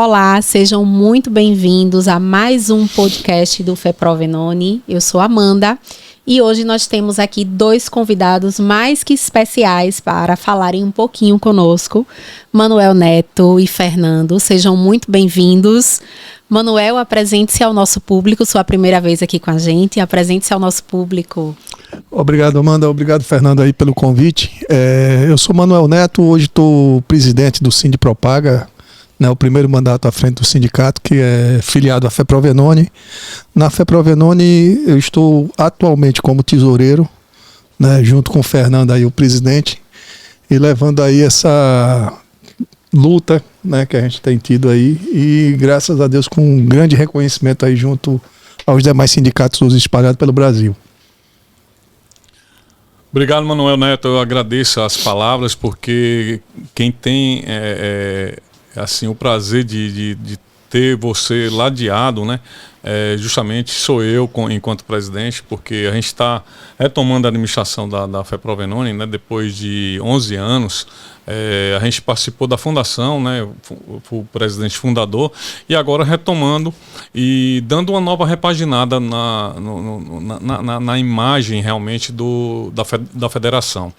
Olá, sejam muito bem-vindos a mais um podcast do FEPROVENONE. Eu sou Amanda e hoje nós temos aqui dois convidados mais que especiais para falarem um pouquinho conosco, Manuel Neto e Fernando. Sejam muito bem-vindos. Manuel, apresente-se ao nosso público, sua primeira vez aqui com a gente, apresente-se ao nosso público. Obrigado, Amanda. Obrigado, Fernando, aí pelo convite. Eu sou Manuel Neto, hoje estou presidente do Sindipropaga, né, o primeiro mandato à frente do sindicato, que é filiado à FEPROVENONE. Na FEPROVENONE eu estou atualmente como tesoureiro, né, junto com o Fernando, aí, o presidente, e levando aí essa luta, né, que a gente tem tido aí, e graças a Deus com um grande reconhecimento aí junto aos demais sindicatos espalhados pelo Brasil. Obrigado, Manuel Neto. Eu agradeço as palavras, porque quem tem assim, o prazer de ter você ladeado, né, justamente sou eu enquanto presidente, porque a gente está retomando a administração da FEPROVENONE, né, depois de 11 anos. A gente participou da fundação, né, fui o presidente fundador, e agora retomando e dando uma nova repaginada na imagem realmente da federação.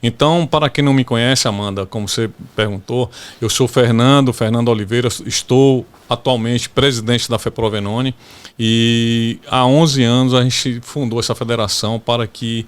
Então, para quem não me conhece, Amanda, como você perguntou, eu sou Fernando Oliveira, estou atualmente presidente da FEPROVENONE, e há 11 anos a gente fundou essa federação para que,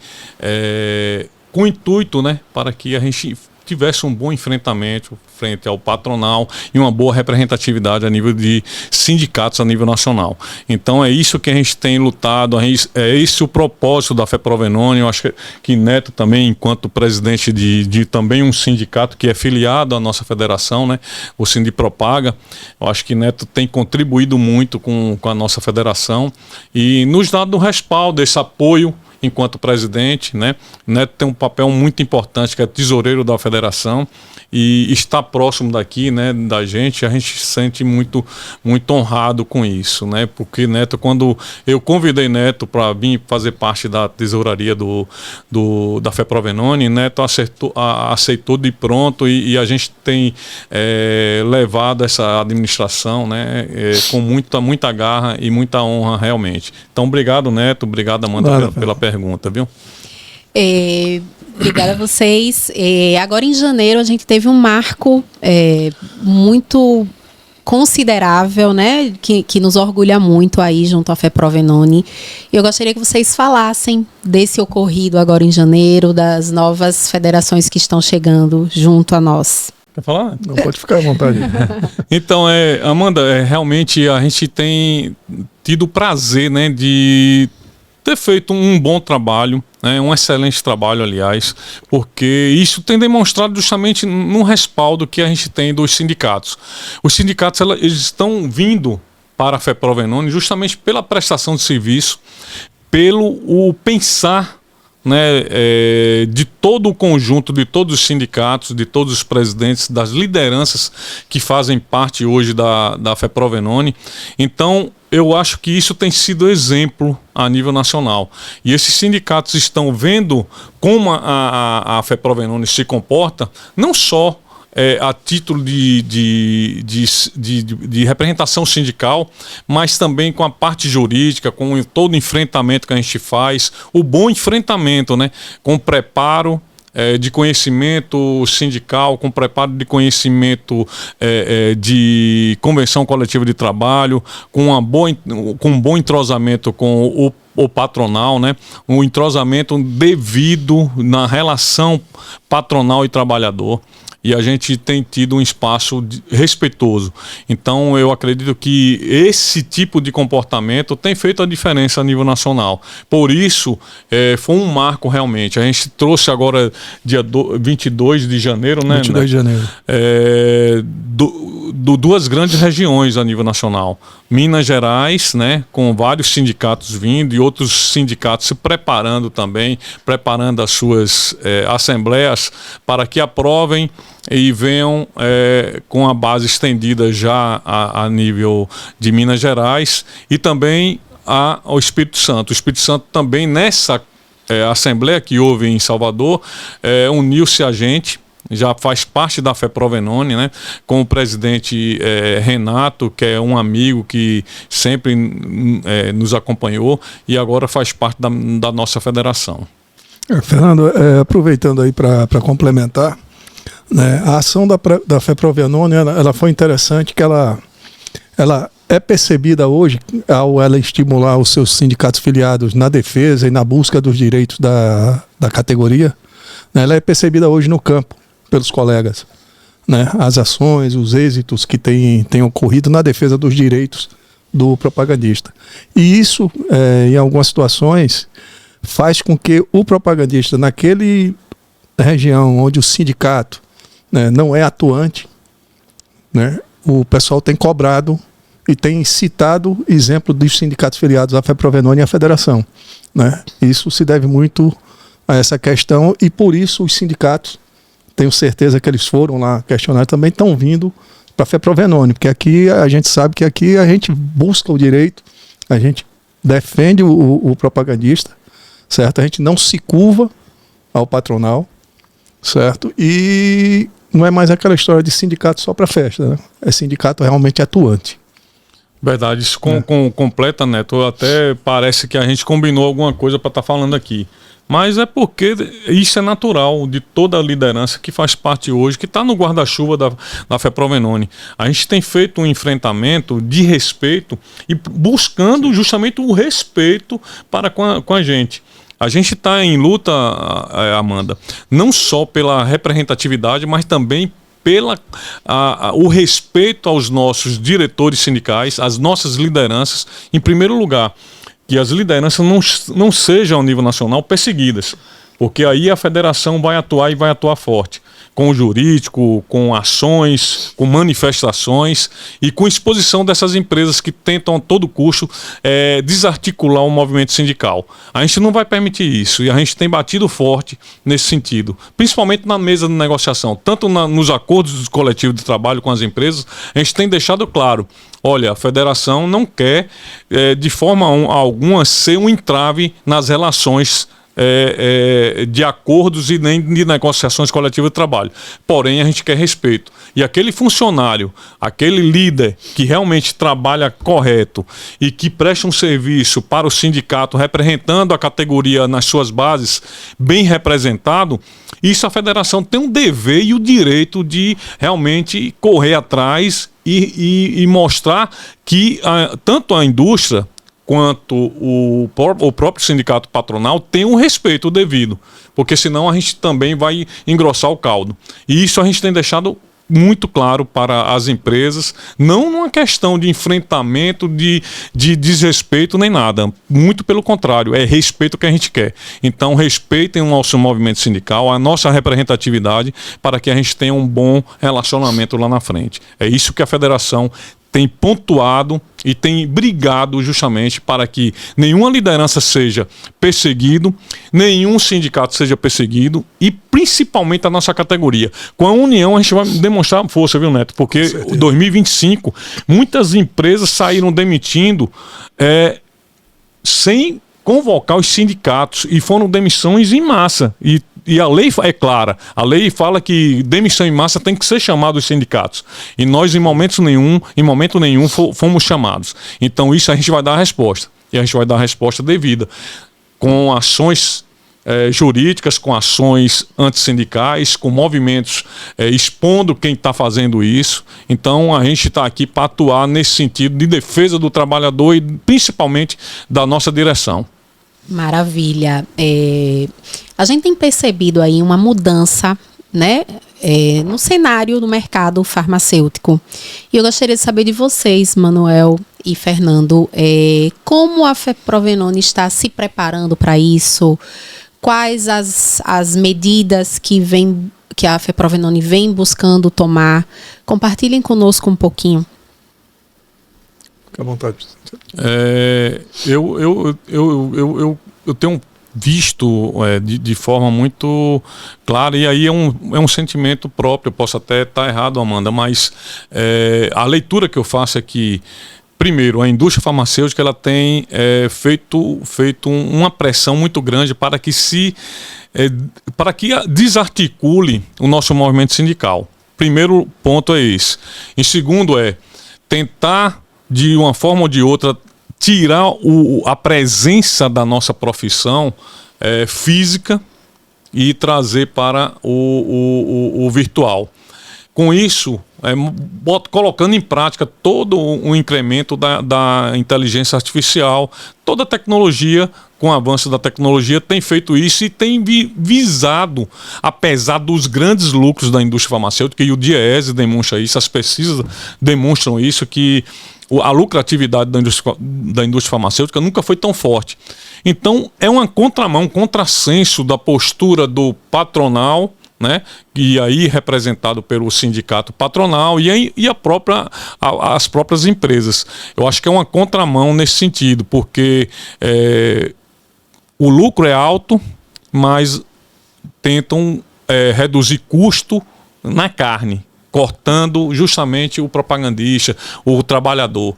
com o intuito, né, para que a gente tivesse um bom enfrentamento frente ao patronal e uma boa representatividade a nível de sindicatos a nível nacional. Então é isso que a gente tem lutado, é esse o propósito da FEPROVENONE. Eu acho que Neto também, enquanto presidente de também um sindicato que é filiado à nossa federação, né, o Sindipropaga, eu acho que Neto tem contribuído muito com a nossa federação e nos dado um respaldo, esse apoio enquanto presidente, né? Neto tem um papel muito importante, que é tesoureiro da federação, e está próximo daqui, né, da gente, a gente se sente muito honrado com isso, né? Porque Neto, quando eu convidei Neto para vir fazer parte da tesouraria da FEPROVENONE, Neto aceitou de pronto, e a gente tem levado essa administração, né, com muita garra e muita honra realmente. Então, obrigado, Neto, obrigado, Amanda, pela pergunta, viu? Obrigada a vocês. Agora em janeiro a gente teve um marco muito considerável, né, que nos orgulha muito aí junto à FEPROVENONE. Eu gostaria que vocês falassem desse ocorrido agora em janeiro, das novas federações que estão chegando junto a nós. Quer falar? Não, pode ficar à vontade. Então, Amanda, realmente a gente tem tido o prazer, né, de ter feito um bom trabalho, né, um excelente trabalho, aliás, porque isso tem demonstrado justamente no respaldo que a gente tem dos sindicatos. Os sindicatos eles estão vindo para a FEPROVENONE justamente pela prestação de serviço, pelo pensar, né, de todo o conjunto, de todos os sindicatos, de todos os presidentes, das lideranças que fazem parte hoje da FEPROVENONE. Então, eu acho que isso tem sido exemplo a nível nacional. E esses sindicatos estão vendo como a FEPROVENONE se comporta, não só a título de representação sindical, mas também com a parte jurídica, com todo o enfrentamento que a gente faz, o bom enfrentamento, né, com o preparo de conhecimento sindical, com preparo de conhecimento de convenção coletiva de trabalho, com um bom entrosamento com o patronal, né? Um entrosamento devido na relação patronal e trabalhador. E a gente tem tido um espaço respeitoso. Então, eu acredito que esse tipo de comportamento tem feito a diferença a nível nacional. Por isso, foi um marco realmente. A gente trouxe agora, dia 22 de janeiro, né? 22 de janeiro. Duas grandes regiões a nível nacional. Minas Gerais, né, com vários sindicatos vindo e outros sindicatos se preparando também, preparando as suas assembleias para que aprovem e venham com a base estendida já a nível de Minas Gerais e também ao Espírito Santo. O Espírito Santo também nessa assembleia que houve em Salvador uniu-se a gente, já faz parte da FEPROVENONE, né? Com o presidente Renato, que é um amigo que sempre nos acompanhou e agora faz parte da nossa federação. Fernando, aproveitando aí para complementar, né, a ação da FEPROVENONE, ela foi interessante, que ela é percebida hoje, ao ela estimular os seus sindicatos filiados na defesa e na busca dos direitos da categoria, né, ela é percebida hoje no campo, pelos colegas, né, as ações, os êxitos que têm ocorrido na defesa dos direitos do propagandista. E isso, em algumas situações, faz com que o propagandista, naquele região onde o sindicato, né, não é atuante, né, o pessoal tem cobrado e tem citado exemplo dos sindicatos filiados à FEPROVENONE e à Federação, né? Isso se deve muito a essa questão e por isso os sindicatos, tenho certeza que eles foram lá questionar, também estão vindo para a FEPROVENONE, porque aqui a gente sabe que aqui a gente busca o direito, a gente defende o propagandista, certo? A gente não se curva ao patronal, certo? E não é mais aquela história de sindicato só para festa, né? É sindicato realmente atuante. Verdade, isso completa, Neto. Até parece que a gente combinou alguma coisa para estar falando aqui. Mas é porque isso é natural de toda a liderança que faz parte hoje, que está no guarda-chuva da FEPROVENONE. A gente tem feito um enfrentamento de respeito e buscando justamente o respeito para com a gente. A gente está em luta, Amanda, não só pela representatividade, mas também o respeito aos nossos diretores sindicais, às nossas lideranças, em primeiro lugar, que as lideranças não sejam ao nível nacional perseguidas, porque aí a federação vai atuar e vai atuar forte, com o jurídico, com ações, com manifestações e com exposição dessas empresas que tentam a todo custo desarticular o movimento sindical. A gente não vai permitir isso e a gente tem batido forte nesse sentido, principalmente na mesa de negociação, tanto nos acordos coletivos de trabalho com as empresas, a gente tem deixado claro, olha, a federação não quer de forma alguma ser um entrave nas relações de acordos e nem de negociações coletivas de trabalho. Porém, a gente quer respeito. E aquele funcionário, aquele líder que realmente trabalha correto e que presta um serviço para o sindicato representando a categoria nas suas bases, bem representado, isso a federação tem um dever e o direito de realmente correr atrás e mostrar que tanto a indústria quanto o próprio sindicato patronal tem um respeito devido, porque senão a gente também vai engrossar o caldo. E isso a gente tem deixado muito claro para as empresas, não numa questão de enfrentamento, de desrespeito nem nada, muito pelo contrário, é respeito que a gente quer. Então respeitem o nosso movimento sindical, a nossa representatividade, para que a gente tenha um bom relacionamento lá na frente. É isso que a federação tem pontuado e tem brigado justamente para que nenhuma liderança seja perseguido, nenhum sindicato seja perseguido e principalmente a nossa categoria. Com a união a gente vai demonstrar força, viu, Neto? Porque em 2025 muitas empresas saíram demitindo sem convocar os sindicatos e foram demissões em massa e a lei é clara, a lei fala que demissão em massa tem que ser chamado os sindicatos e nós em momento nenhum fomos chamados. Então isso a gente vai dar a resposta e a gente vai dar a resposta devida com ações jurídicas, com ações antissindicais, com movimentos expondo quem está fazendo isso. Então a gente está aqui para atuar nesse sentido de defesa do trabalhador e principalmente da nossa direção. Maravilha. A gente tem percebido aí uma mudança, né, no cenário do mercado farmacêutico. E eu gostaria de saber de vocês, Manuel e Fernando, como a FEPROVENONE está se preparando para isso? Quais as medidas que a FEPROVENONE vem buscando tomar? Compartilhem conosco um pouquinho. Fique à vontade. Eu tenho visto de forma muito clara, e aí é um sentimento próprio, eu posso até estar errado, Amanda, mas a leitura que eu faço é que, primeiro, a indústria farmacêutica ela tem feito uma pressão muito grande para que se para que desarticule o nosso movimento sindical. Primeiro ponto é esse. Em segundo tentar, de uma forma ou de outra, tirar a presença da nossa profissão física e trazer para o virtual. Com isso, colocando em prática todo o incremento da inteligência artificial, toda a tecnologia, com o avanço da tecnologia, tem feito isso e tem visado, apesar dos grandes lucros da indústria farmacêutica, e o Diese demonstra isso, as pesquisas demonstram isso, que a lucratividade da indústria farmacêutica nunca foi tão forte. Então, é uma contramão, um contrassenso da postura do patronal, né? E aí representado pelo sindicato patronal e as próprias empresas. Eu acho que é uma contramão nesse sentido, porque o lucro é alto, mas tentam reduzir custo na carne, cortando justamente o propagandista, o trabalhador,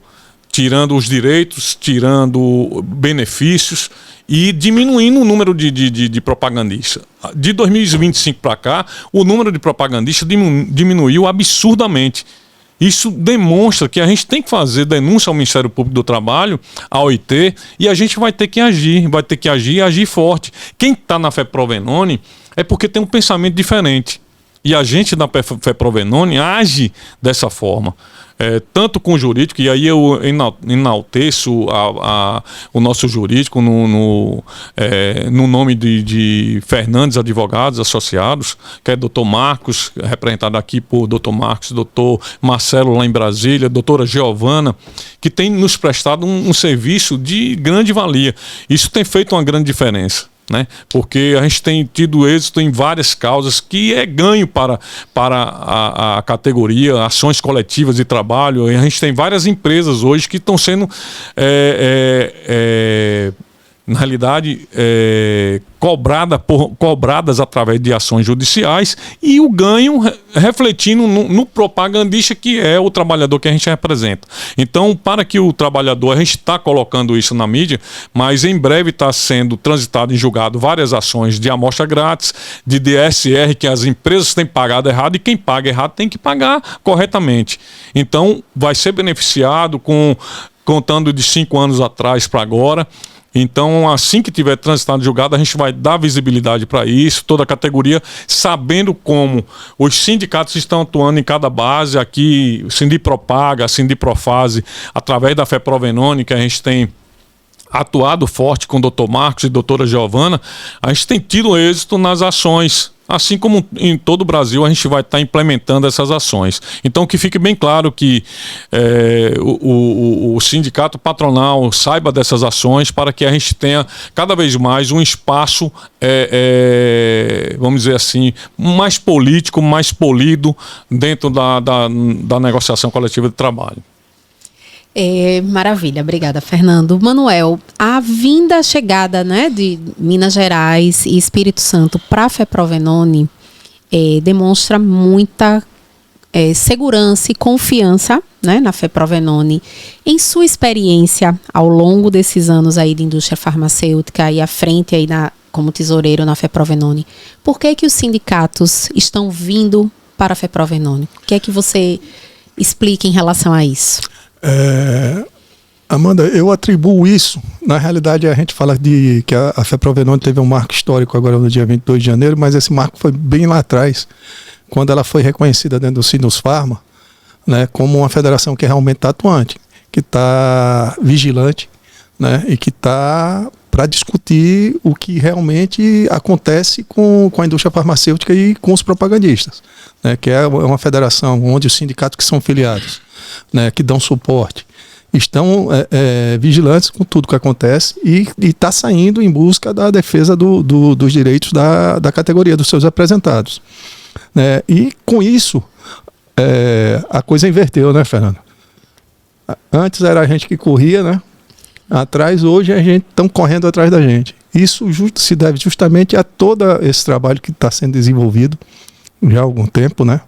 tirando os direitos, tirando benefícios e diminuindo o número de propagandistas. De 2025 para cá, o número de propagandistas diminuiu absurdamente. Isso demonstra que a gente tem que fazer denúncia ao Ministério Público do Trabalho, à OIT, e a gente vai ter que agir e agir forte. Quem está na FEPROVENONE é porque tem um pensamento diferente. E a gente da FEPROVENONE age dessa forma. Tanto com o jurídico, e aí eu enalteço o nosso jurídico no nome de Fernandes Advogados Associados, que é Dr. Marcos, representado aqui por Dr. Marcos, Dr. Marcelo lá em Brasília, doutora Giovana, que tem nos prestado um serviço de grande valia. Isso tem feito uma grande diferença, né? Porque a gente tem tido êxito em várias causas que é ganho para a categoria, ações coletivas de trabalho, e a gente tem várias empresas hoje que estão sendo na realidade cobradas através de ações judiciais, e o ganho refletindo no propagandista, que é o trabalhador que a gente representa. Então, para que o trabalhador, a gente está colocando isso na mídia, mas em breve está sendo transitado em julgado várias ações de amostra grátis, de DSR, que as empresas têm pagado errado, e quem paga errado tem que pagar corretamente. Então, vai ser beneficiado contando de 5 anos atrás para agora. Então, assim que tiver transitado julgado, a gente vai dar visibilidade para isso, toda a categoria, sabendo como os sindicatos estão atuando em cada base. Aqui, o Sindipropaga, a Sindiprofase, através da FEPROVENONE, que a gente tem atuado forte com o Dr. Marcos e a doutora Giovana, a gente tem tido êxito nas ações. Assim como em todo o Brasil, a gente vai estar implementando essas ações. Então, que fique bem claro que o sindicato patronal saiba dessas ações, para que a gente tenha cada vez mais um espaço, vamos dizer assim, mais político, mais polido dentro da negociação coletiva de trabalho. Maravilha, obrigada, Fernando. Manuel, a chegada, né, de Minas Gerais e Espírito Santo para a FEPROVENONE demonstra muita segurança e confiança, né, na FEPROVENONE. Em sua experiência ao longo desses anos aí de indústria farmacêutica e à frente aí como tesoureiro na FEPROVENONE, por que os sindicatos estão vindo para a FEPROVENONE? O que é que você explica em relação a isso? Amanda, eu atribuo isso, na realidade a gente fala que a FEPROVENONE teve um marco histórico agora no dia 22 de janeiro, mas esse marco foi bem lá atrás, quando ela foi reconhecida dentro do Sinusfarma, né, como uma federação que realmente está atuante, que está vigilante, né, e que está para discutir o que realmente acontece com a indústria farmacêutica e com os propagandistas, né, que é uma federação onde os sindicatos que são filiados, né, que dão suporte, estão vigilantes com tudo que acontece e está saindo em busca da defesa dos direitos da categoria, dos seus representados, né? E com isso a coisa inverteu, né, Fernando? Antes era a gente que corria, né, atrás, hoje a gente está correndo atrás da gente. Isso se deve justamente a todo esse trabalho que está sendo desenvolvido já há algum tempo, né,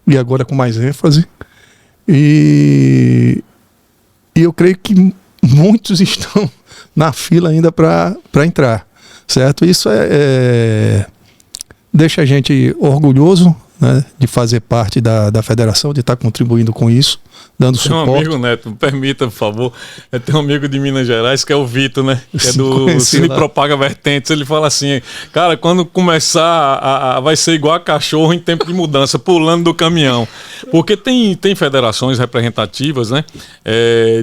e agora com mais ênfase. E eu creio que muitos estão na fila ainda para entrar, certo? Isso deixa a gente orgulhoso, né, de fazer parte da federação, de estar contribuindo com isso, dando suporte. Tem um amigo, Neto, me permita, por favor, tem um amigo de Minas Gerais que é o Vitor, né, que é do Cine Propaga Vertentes. Ele fala assim, cara, quando começar vai ser igual a cachorro em tempo de mudança, pulando do caminhão, porque tem federações representativas, né,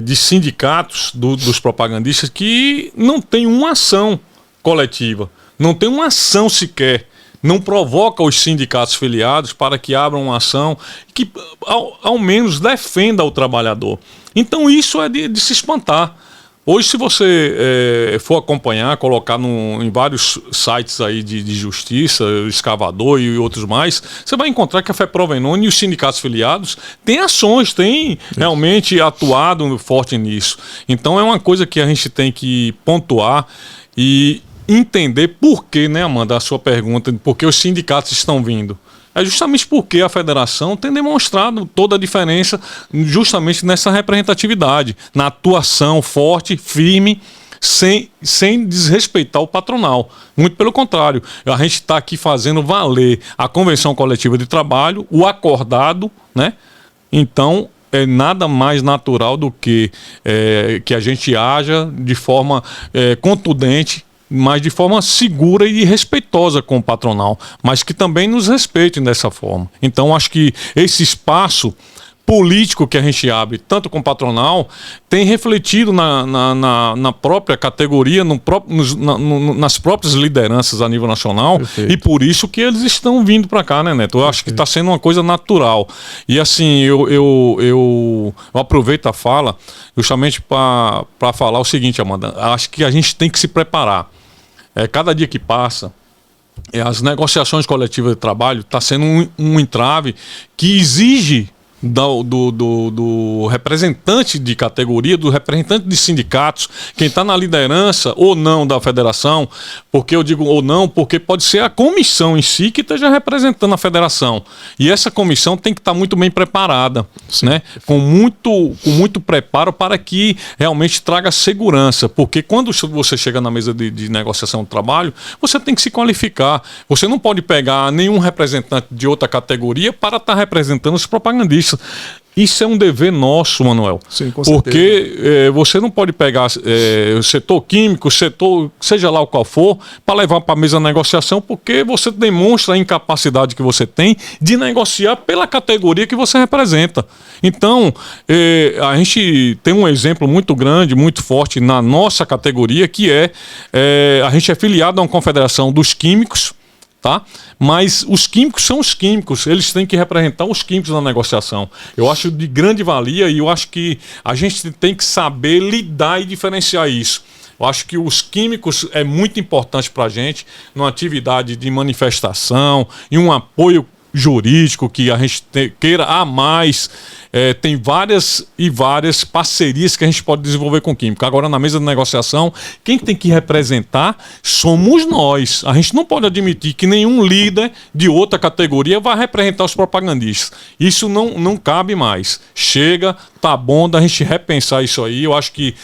de sindicatos dos propagandistas que não tem uma ação coletiva, não tem uma ação sequer, não provoca os sindicatos filiados para que abram uma ação que ao menos defenda o trabalhador. Então isso é de se espantar. Hoje, se você for acompanhar, colocar em vários sites aí de justiça, Escavador e outros mais, você vai encontrar que a FEPROVENONE e os sindicatos filiados têm ações, têm realmente atuado forte nisso. Então é uma coisa que a gente tem que pontuar e entender por que, né, Amanda, a sua pergunta, por que os sindicatos estão vindo. É justamente porque a federação tem demonstrado toda a diferença justamente nessa representatividade, na atuação forte, firme, sem desrespeitar o patronal. Muito pelo contrário, a gente está aqui fazendo valer a convenção coletiva de trabalho, o acordado, né? Então, é nada mais natural do que a gente haja de forma contundente, mas de forma segura e respeitosa com o patronal, mas que também nos respeitem dessa forma. Então, acho que esse espaço político que a gente abre, tanto com o patronal, tem refletido na própria categoria, nas próprias lideranças a nível nacional. Perfeito. E por isso que eles estão vindo para cá, né, Neto? Eu acho que está sendo uma coisa natural. E assim, eu aproveito a fala justamente para falar o seguinte, Amanda, acho que a gente tem que se preparar. Cada dia que passa, as negociações coletivas de trabalho está sendo um entrave que exige do representante de categoria, do representante de sindicatos, quem está na liderança ou não da federação, porque eu digo ou não, porque pode ser a comissão em si que esteja representando a federação. E essa comissão tem que estar muito bem preparada, né? Com muito preparo para que realmente traga segurança, porque quando você chega na mesa de negociação de trabalho, você tem que se qualificar. Você não pode pegar nenhum representante de outra categoria para estar representando os propagandistas. Isso é um dever nosso, Manuel. Sim, com certeza. Porque você não pode pegar o setor químico, seja lá o qual for, para levar para a mesa de negociação, porque você demonstra a incapacidade que você tem de negociar pela categoria que você representa. Então, a gente tem um exemplo muito grande, muito forte na nossa categoria, que a gente é filiado a uma confederação dos químicos, tá? Mas os químicos são os químicos, eles têm que representar os químicos na negociação. Eu acho de grande valia e eu acho que a gente tem que saber lidar e diferenciar isso. Eu acho que os químicos é muito importante para a gente numa atividade de manifestação e um apoio jurídico que a gente queira a mais. Tem várias parcerias que a gente pode desenvolver com químico. Agora, na mesa de negociação, quem tem que representar somos nós. A gente não pode admitir que nenhum líder de outra categoria vai representar os propagandistas. Isso não cabe mais. Chega, tá bom da gente repensar isso aí. Eu acho que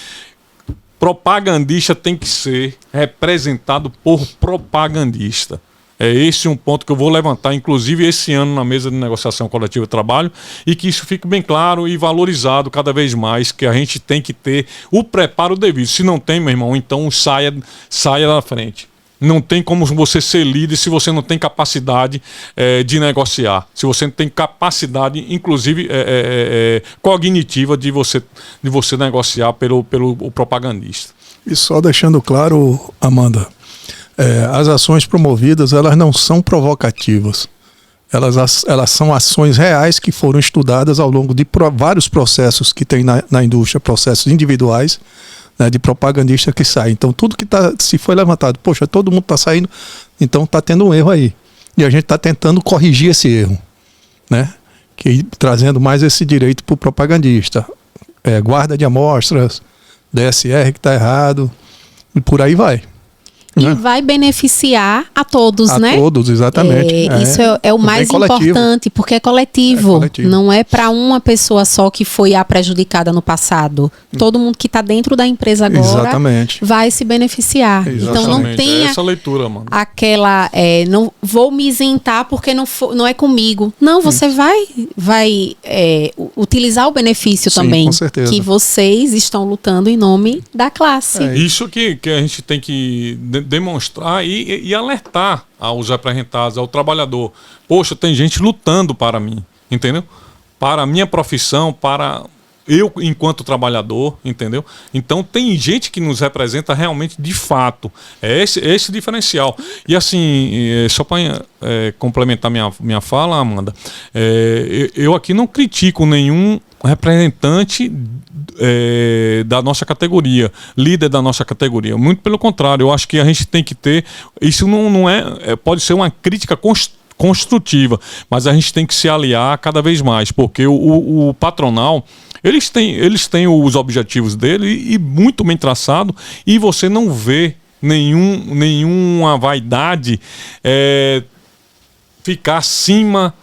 propagandista tem que ser representado por propagandista. É esse um ponto que eu vou levantar, inclusive esse ano, na mesa de negociação coletiva de trabalho, e que isso fique bem claro e valorizado cada vez mais, que a gente tem que ter o preparo devido. Se não tem, meu irmão, então saia da frente. Não tem como você ser líder se você não tem capacidade de negociar. Se você não tem capacidade, inclusive, cognitiva de você negociar pelo propagandista. E só deixando claro, Amanda, as ações promovidas, elas não são provocativas. Elas são ações reais que foram estudadas ao longo de vários processos que tem na indústria, processos individuais, né, de propagandista que sai. Então, tudo que se foi levantado, poxa, todo mundo está saindo, então está tendo um erro aí. E a gente está tentando corrigir esse erro, né? Trazendo mais esse direito para o propagandista. Guarda de amostras, DSR que está errado, e por aí vai. e vai beneficiar a todos, né? A todos, exatamente. Isso é o mais importante, porque é coletivo. Não é para uma pessoa só que foi a prejudicada no passado. Todo mundo que está dentro da empresa agora vai se beneficiar. Então não tem essa leitura, mano. Aquela, não vou me isentar porque não é comigo. Não, você vai utilizar o benefício também. Com certeza. Que vocês estão lutando em nome da classe. Isso que a gente tem que demonstrar e alertar aos representados, ao trabalhador. Poxa, tem gente lutando para mim, entendeu? Para a minha profissão, para eu enquanto trabalhador, entendeu? Então tem gente que nos representa realmente de fato. É esse diferencial. E assim, só para complementar minha fala, Amanda, eu aqui não critico nenhum representante da nossa categoria, líder da nossa categoria. Muito pelo contrário, eu acho que a gente tem que ter... Isso não pode ser uma crítica construtiva, mas a gente tem que se aliar cada vez mais, porque o patronal, eles têm os objetivos dele e muito bem traçado, e você não vê nenhuma vaidade ficar acima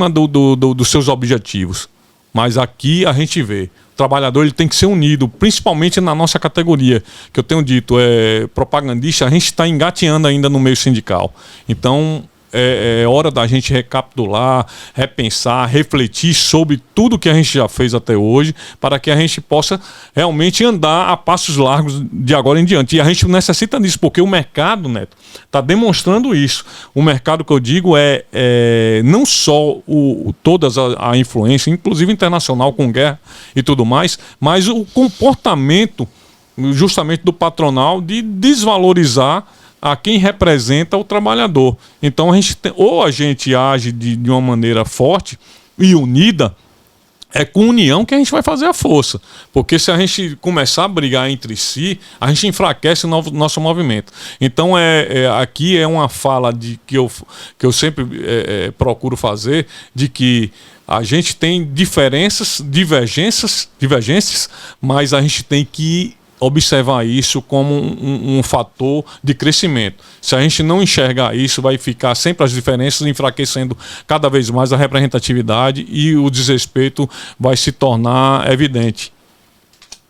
dos seus objetivos. Mas aqui a gente vê, o trabalhador ele tem que ser unido, principalmente na nossa categoria, que eu tenho dito, propagandista, a gente está engateando ainda no meio sindical. Então é hora da gente recapitular, repensar, refletir sobre tudo que a gente já fez até hoje, para que a gente possa realmente andar a passos largos de agora em diante. E a gente necessita disso, porque o mercado, Neto, está demonstrando isso. O mercado que eu digo não só toda a influência, inclusive internacional, com guerra e tudo mais, mas o comportamento justamente do patronal de desvalorizar a quem representa o trabalhador. Então ou a gente age de uma maneira forte e unida, com união que a gente vai fazer a força. Porque se a gente começar a brigar entre si, a gente enfraquece o nosso movimento. Então aqui é uma fala que eu sempre procuro fazer, de que a gente tem divergências, mas a gente tem que observar isso como um fator de crescimento. Se a gente não enxergar isso, vai ficar sempre as diferenças, enfraquecendo cada vez mais a representatividade, e o desrespeito vai se tornar evidente.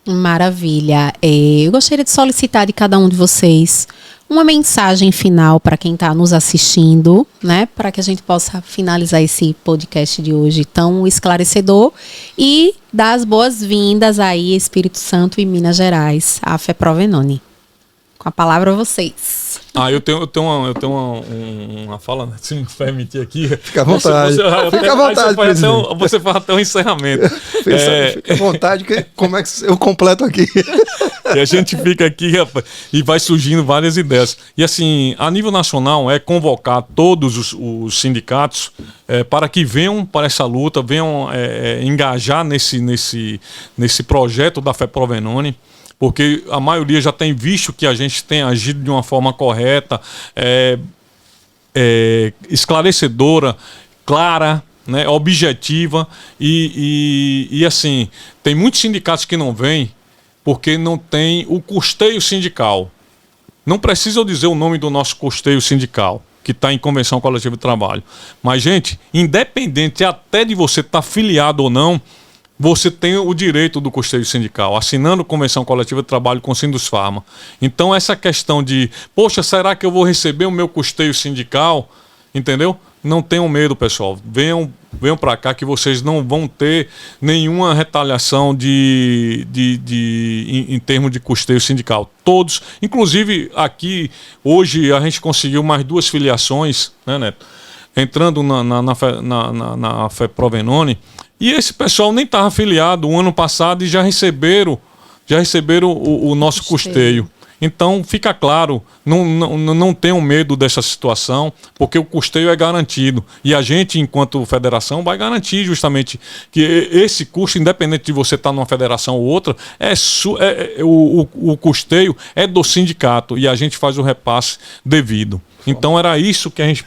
Maravilha. Eu gostaria de solicitar de cada um de vocês uma mensagem final para quem está nos assistindo, né? Para que a gente possa finalizar esse podcast de hoje tão esclarecedor e dar as boas-vindas aí, Espírito Santo e Minas Gerais, à FEPROVENONE. Com a palavra a vocês. Eu tenho uma fala, né? Se me permitir aqui. Fica à vontade. Fica à vontade, você faz até um encerramento. Fica à vontade, como é que eu completo aqui? E a gente fica aqui, rapaz, e vai surgindo várias ideias. E assim, a nível nacional, convocar todos os sindicatos para que venham para essa luta, venham engajar nesse projeto da FEPROVENONE, porque a maioria já tem visto que a gente tem agido de uma forma correta, esclarecedora, clara, né, objetiva, e assim, tem muitos sindicatos que não vêm porque não tem o custeio sindical. Não precisa eu dizer o nome do nosso custeio sindical, que está em convenção coletiva de trabalho. Mas, gente, independente até de você estar filiado ou não, você tem o direito do custeio sindical, assinando convenção coletiva de trabalho com o Sindusfarma. Então, essa questão de, poxa, será que eu vou receber o meu custeio sindical? Entendeu? Não tenham medo, pessoal. Venham para cá que vocês não vão ter nenhuma retaliação em termos de custeio sindical. Todos, inclusive aqui, hoje a gente conseguiu mais 2 filiações, né, Neto? Entrando na FEPROVENONE. E esse pessoal nem estava afiliado o ano passado e já receberam o nosso custeio. Então, fica claro, não tenham medo dessa situação, porque o custeio é garantido. E a gente, enquanto federação, vai garantir justamente que esse custo, independente de você estar numa federação ou outra, o custeio é do sindicato e a gente faz o repasse devido. Então era isso que a gente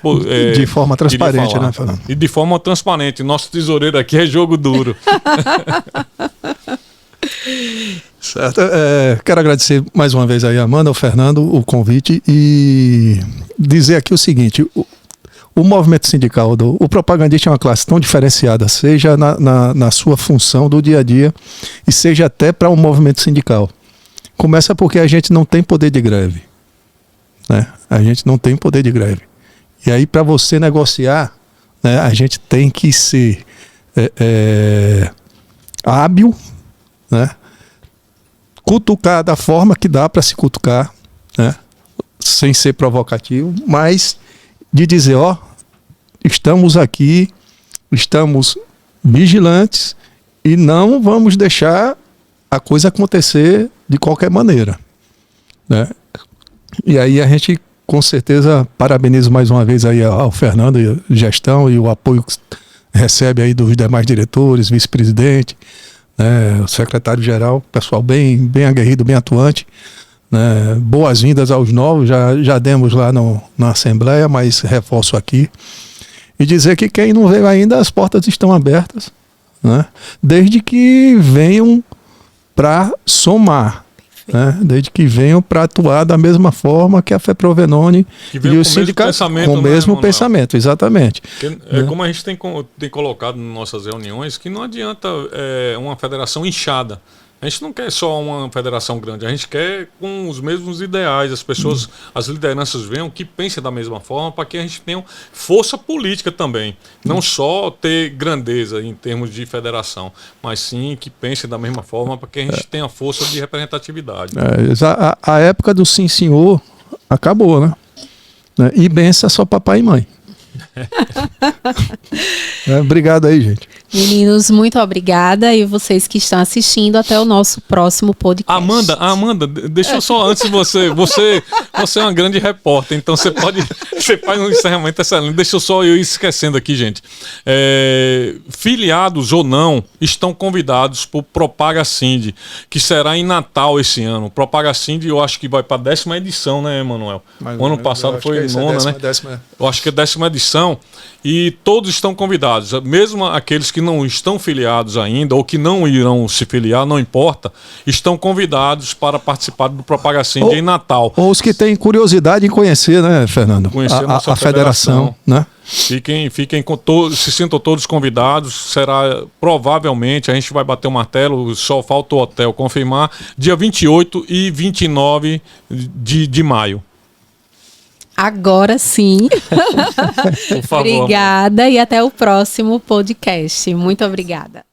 de forma transparente, né, Fernando? E de forma transparente. Nosso tesoureiro aqui é jogo duro. Certo. Quero agradecer mais uma vez aí a Amanda, ao Fernando, o convite e dizer aqui o seguinte: o movimento sindical, o propagandista é uma classe tão diferenciada, seja na sua função do dia a dia e seja até para um movimento sindical. Começa porque a gente não tem poder de greve, né? A gente não tem poder de greve. E aí, para você negociar, né, a gente tem que ser hábil, né? Cutucar da forma que dá para se cutucar, né? Sem ser provocativo, mas de dizer, ó, estamos aqui, estamos vigilantes e não vamos deixar a coisa acontecer de qualquer maneira, né? E aí a gente, com certeza, parabenizo mais uma vez aí ao Fernando e a gestão e o apoio que recebe aí dos demais diretores, vice-presidente, né, o secretário-geral, pessoal bem aguerrido, bem atuante, né, boas-vindas aos novos, já demos lá na Assembleia, mas reforço aqui. E dizer que quem não veio ainda, as portas estão abertas, né, desde que venham para somar. Né? Desde que venham para atuar da mesma forma que a FEPROVENONE e os sindicatos, com o mesmo pensamento, exatamente. Como a gente tem colocado em nossas reuniões, que não adianta uma federação inchada. A gente não quer só uma federação grande, a gente quer com os mesmos ideais, as pessoas, as lideranças venham que pensem da mesma forma para que a gente tenha força política também. Não só ter grandeza em termos de federação, mas sim que pensem da mesma forma para que a gente tenha força de representatividade. A época do sim senhor acabou, né? E benção só papai e mãe. Obrigado aí, gente. Meninos, muito obrigada. E vocês que estão assistindo, até o nosso próximo podcast. Amanda, deixa eu só antes você é uma grande repórter, então você faz um encerramento excelente. Deixa eu só ir esquecendo aqui, gente. Filiados ou não estão convidados para o Propaga Sind, que será em Natal esse ano. O Propaga Sind eu acho que vai para a 10ª edição, né, Emanuel? O ano passado foi 9ª, né? Eu acho que é 10ª edição. E todos estão convidados, mesmo aqueles que não estão filiados ainda ou que não irão se filiar, não importa, estão convidados para participar do Propaga Sind em Natal. Ou os que têm curiosidade em conhecer, né, Fernando? Conhecer a federação, né? Fiquem com todos, se sintam todos convidados. Será provavelmente, a gente vai bater o martelo, só falta o hotel confirmar, dia 28 e 29 de maio. Agora sim. Por favor. Obrigada e até o próximo podcast. Muito obrigada.